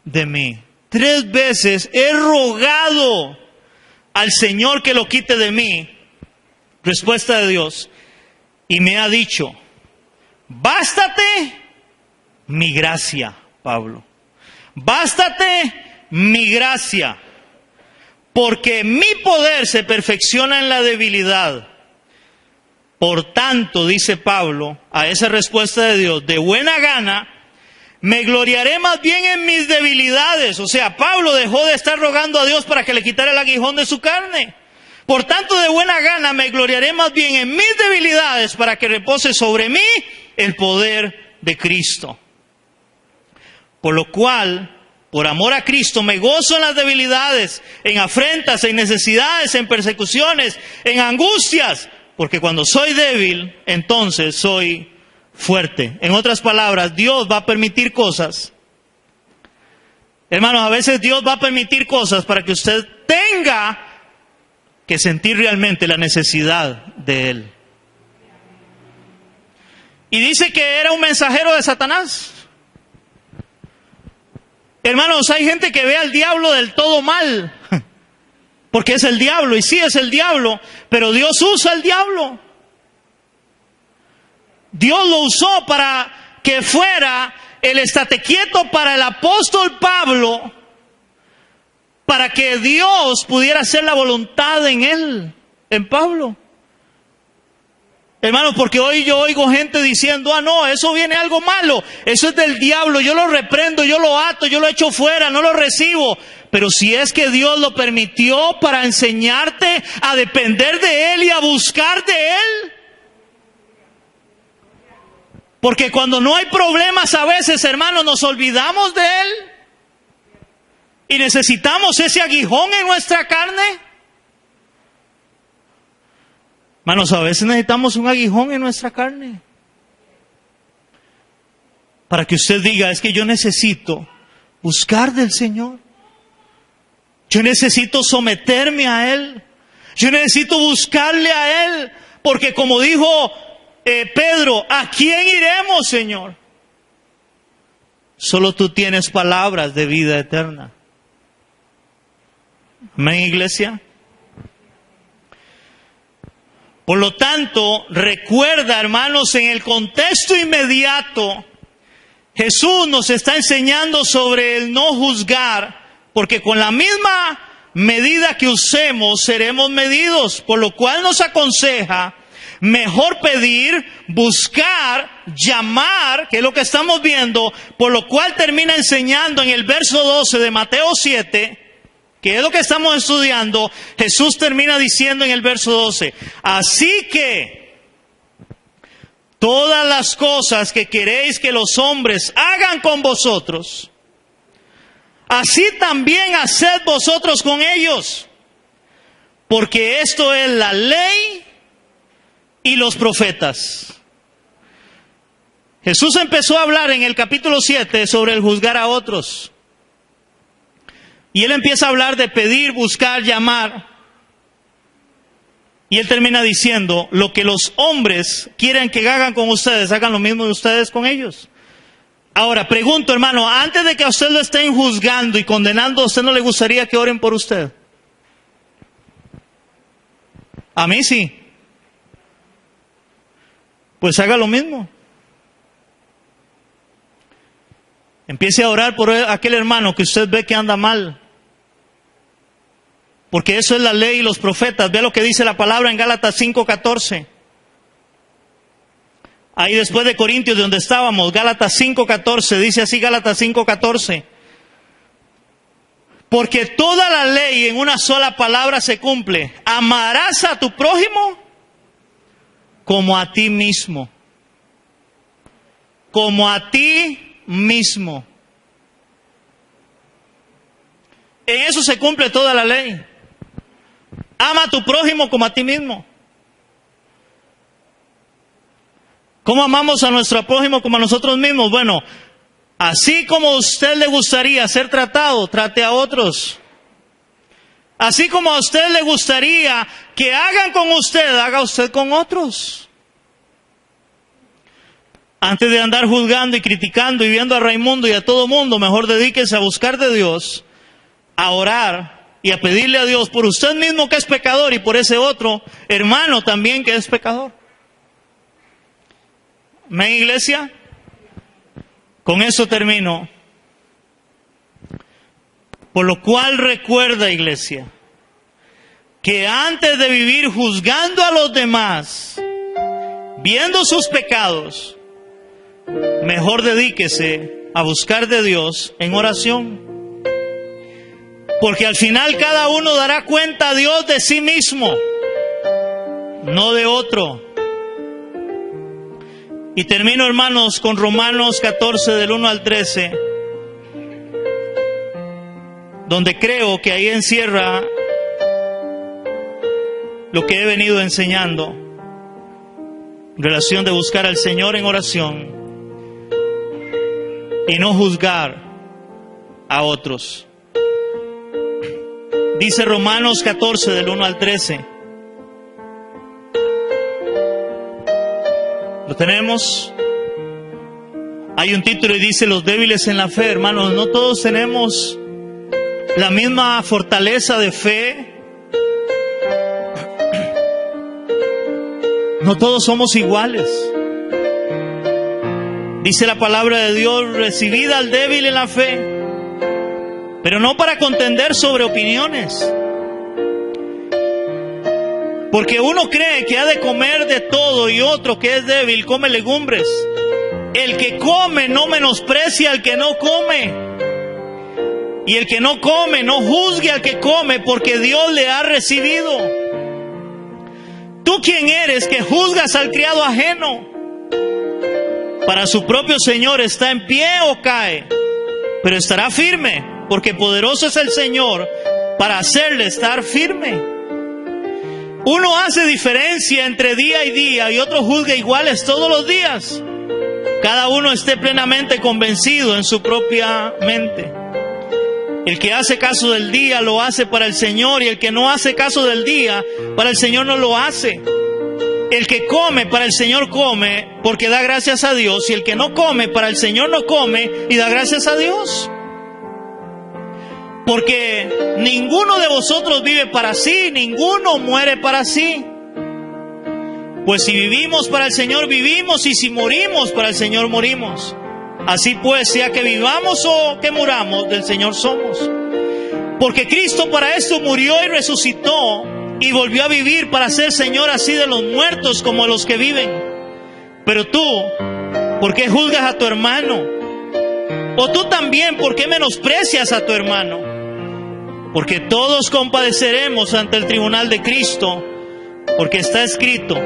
S1: de mí. 3 veces he rogado al Señor que lo quite de mí. Respuesta de Dios. Y me ha dicho, bástate mi gracia, Pablo. Bástate mi gracia, porque mi poder se perfecciona en la debilidad. Por tanto, dice Pablo, a esa respuesta de Dios, de buena gana, me gloriaré más bien en mis debilidades. O sea, Pablo dejó de estar rogando a Dios para que le quitara el aguijón de su carne. Por tanto, de buena gana me gloriaré más bien en mis debilidades, para que repose sobre mí el poder de Cristo. Por lo cual, por amor a Cristo, me gozo en las debilidades, en afrentas, en necesidades, en persecuciones, en angustias. Porque cuando soy débil, entonces soy fuerte. En otras palabras, Dios va a permitir cosas. Hermanos, a veces Dios va a permitir cosas para que usted tenga que sentir realmente la necesidad de Él. Y dice que era un mensajero de Satanás. Hermanos, hay gente que ve al diablo del todo mal. Porque es el diablo, y sí es el diablo, pero Dios usa el diablo. Dios lo usó para que fuera el estate quieto para el apóstol Pablo, para que Dios pudiera hacer la voluntad en él, en Pablo. Hermanos, porque hoy yo oigo gente diciendo, no, eso viene algo malo, eso es del diablo, yo lo reprendo, yo lo ato, yo lo echo fuera, no lo recibo. Pero si es que Dios lo permitió para enseñarte a depender de Él y a buscar de Él. Porque cuando no hay problemas a veces, hermanos, nos olvidamos de Él. Y necesitamos ese aguijón en nuestra carne. Hermanos, a veces necesitamos un aguijón en nuestra carne. Para que usted diga, es que yo necesito buscar del Señor. Yo necesito someterme a Él. Yo necesito buscarle a Él. Porque como dijo Pedro, ¿a quién iremos, Señor? Solo tú tienes palabras de vida eterna. Amén, iglesia. Por lo tanto, recuerda, hermanos, en el contexto inmediato, Jesús nos está enseñando sobre el no juzgar. Porque con la misma medida que usemos, seremos medidos. Por lo cual nos aconseja mejor pedir, buscar, llamar, que es lo que estamos viendo. Por lo cual termina enseñando en el verso 12 de Mateo 7, que es lo que estamos estudiando, Jesús termina diciendo en el verso 12, así que todas las cosas que queréis que los hombres hagan con vosotros, así también haced vosotros con ellos, porque esto es la ley y los profetas. Jesús empezó a hablar en el capítulo 7 sobre el juzgar a otros. Y Él empieza a hablar de pedir, buscar, llamar. Y Él termina diciendo, lo que los hombres quieren que hagan con ustedes, hagan lo mismo de ustedes con ellos. Ahora, pregunto, hermano, antes de que a usted lo estén juzgando y condenando, ¿a usted no le gustaría que oren por usted? A mí sí. Pues haga lo mismo. Empiece a orar por aquel hermano que usted ve que anda mal. Porque eso es la ley y los profetas. Vea lo que dice la palabra en Gálatas 5:14. Ahí después de Corintios, de donde estábamos, Gálatas 5:14. Dice así Gálatas 5:14. Porque toda la ley en una sola palabra se cumple. Amarás a tu prójimo como a ti mismo. Como a ti mismo. En eso se cumple toda la ley. Ama a tu prójimo como a ti mismo. ¿Cómo amamos a nuestro prójimo como a nosotros mismos? Bueno, así como a usted le gustaría ser tratado, trate a otros. Así como a usted le gustaría que hagan con usted, haga usted con otros. Antes de andar juzgando y criticando y viendo a Raimundo y a todo mundo, mejor dedíquese a buscar de Dios, a orar y a pedirle a Dios por usted mismo que es pecador y por ese otro hermano también que es pecador. ¿Amén, iglesia? Con eso termino. Por lo cual recuerda, iglesia, que antes de vivir juzgando a los demás, viendo sus pecados, mejor dedíquese a buscar de Dios en oración. Porque al final cada uno dará cuenta a Dios de sí mismo, no de otro. Y termino, hermanos, con Romanos 14 del 1 al 13, donde creo que ahí encierra lo que he venido enseñando en relación de buscar al Señor en oración y no juzgar a otros. Dice Romanos 14 del 1 al 13. ¿Lo tenemos? Hay un título y dice los débiles en la fe, hermanos. No todos tenemos la misma fortaleza de fe. No todos somos iguales. Dice la palabra de Dios, recibid al débil en la fe, pero no para contender sobre opiniones. Porque uno cree que ha de comer de todo y otro que es débil come legumbres. El que come no menosprecia al que no come. Y el que no come no juzgue al que come, porque Dios le ha recibido. ¿Tú quién eres que juzgas al criado ajeno? Para su propio Señor está en pie o cae, pero estará firme, porque poderoso es el Señor para hacerle estar firme. Uno hace diferencia entre día y día y otro juzga iguales todos los días. Cada uno esté plenamente convencido en su propia mente. El que hace caso del día lo hace para el Señor, y el que no hace caso del día para el Señor no lo hace. El que come para el Señor come porque da gracias a Dios, y el que no come para el Señor no come y da gracias a Dios. Porque ninguno de vosotros vive para sí, ninguno muere para sí. Pues si vivimos para el Señor vivimos, y si morimos para el Señor morimos. Así pues, sea que vivamos o que muramos, del Señor somos. Porque Cristo para esto murió y resucitó y volvió a vivir para ser Señor así de los muertos como de los que viven. Pero tú, ¿por qué juzgas a tu hermano? O tú también, ¿por qué menosprecias a tu hermano? porque todos compadeceremos ante el tribunal de Cristo, porque está escrito: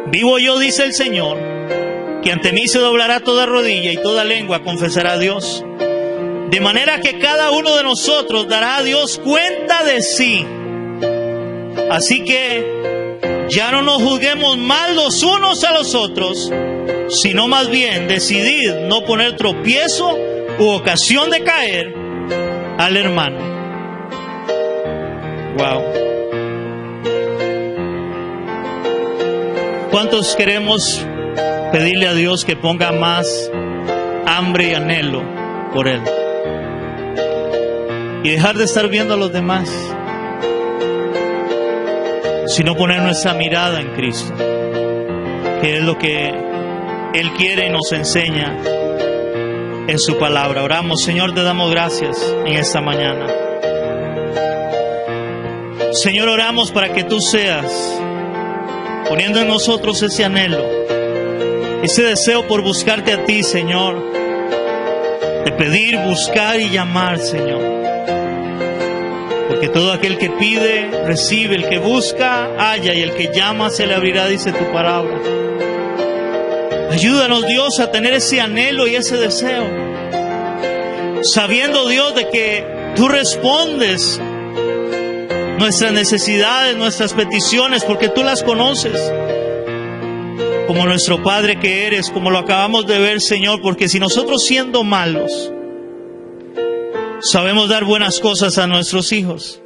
S1: vivo yo, dice el Señor, que ante mí se doblará toda rodilla y toda lengua confesará a Dios. De manera que cada uno de nosotros dará a Dios cuenta de sí. Así que ya no nos juzguemos mal los unos a los otros, sino más bien decidid no poner tropiezo u ocasión de caer al hermano. Wow. ¿Cuántos queremos pedirle a Dios que ponga más hambre y anhelo por Él? Y dejar de estar viendo a los demás, sino poner nuestra mirada en Cristo, que es lo que Él quiere y nos enseña en su palabra. Oramos. Señor, te damos gracias en esta mañana. Señor, oramos para que tú seas poniendo en nosotros ese anhelo, ese deseo por buscarte a ti, Señor, de pedir, buscar y llamar, Señor. Porque todo aquel que pide, recibe; el que busca, halla; y el que llama, se le abrirá, dice tu palabra. Ayúdanos, Dios, a tener ese anhelo y ese deseo, sabiendo, Dios, de que tú respondes nuestras necesidades, nuestras peticiones, porque tú las conoces, como nuestro Padre que eres, como lo acabamos de ver, Señor. Porque si nosotros, siendo malos, sabemos dar buenas cosas a nuestros hijos,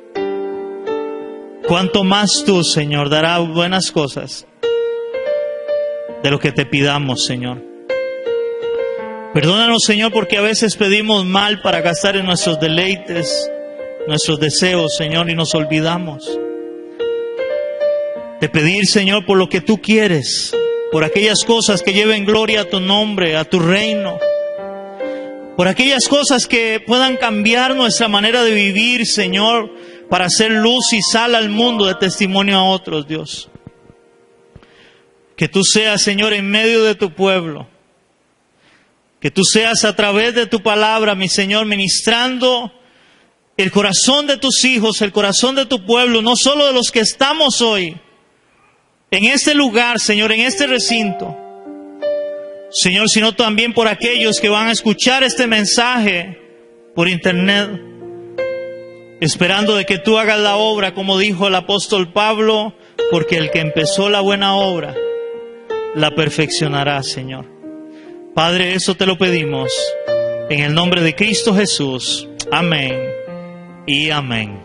S1: cuánto más tú, Señor, darás buenas cosas de lo que te pidamos, Señor. Perdónanos, Señor, porque a veces pedimos mal para gastar en nuestros deleites, nuestros deseos, Señor, y nos olvidamos de pedir, Señor, por lo que tú quieres, por aquellas cosas que lleven gloria a tu nombre, a tu reino, por aquellas cosas que puedan cambiar nuestra manera de vivir, Señor, para hacer luz y sal al mundo, de testimonio a otros, Dios. Que tú seas, Señor, en medio de tu pueblo. Que tú seas a través de tu palabra, mi Señor, ministrando el corazón de tus hijos, el corazón de tu pueblo, no solo de los que estamos hoy en este lugar, Señor, en este recinto, Señor, sino también por aquellos que van a escuchar este mensaje por internet, esperando de que tú hagas la obra, como dijo el apóstol Pablo, porque el que empezó la buena obra la perfeccionará, Señor. Padre, eso te lo pedimos en el nombre de Cristo Jesús. Amén y amén.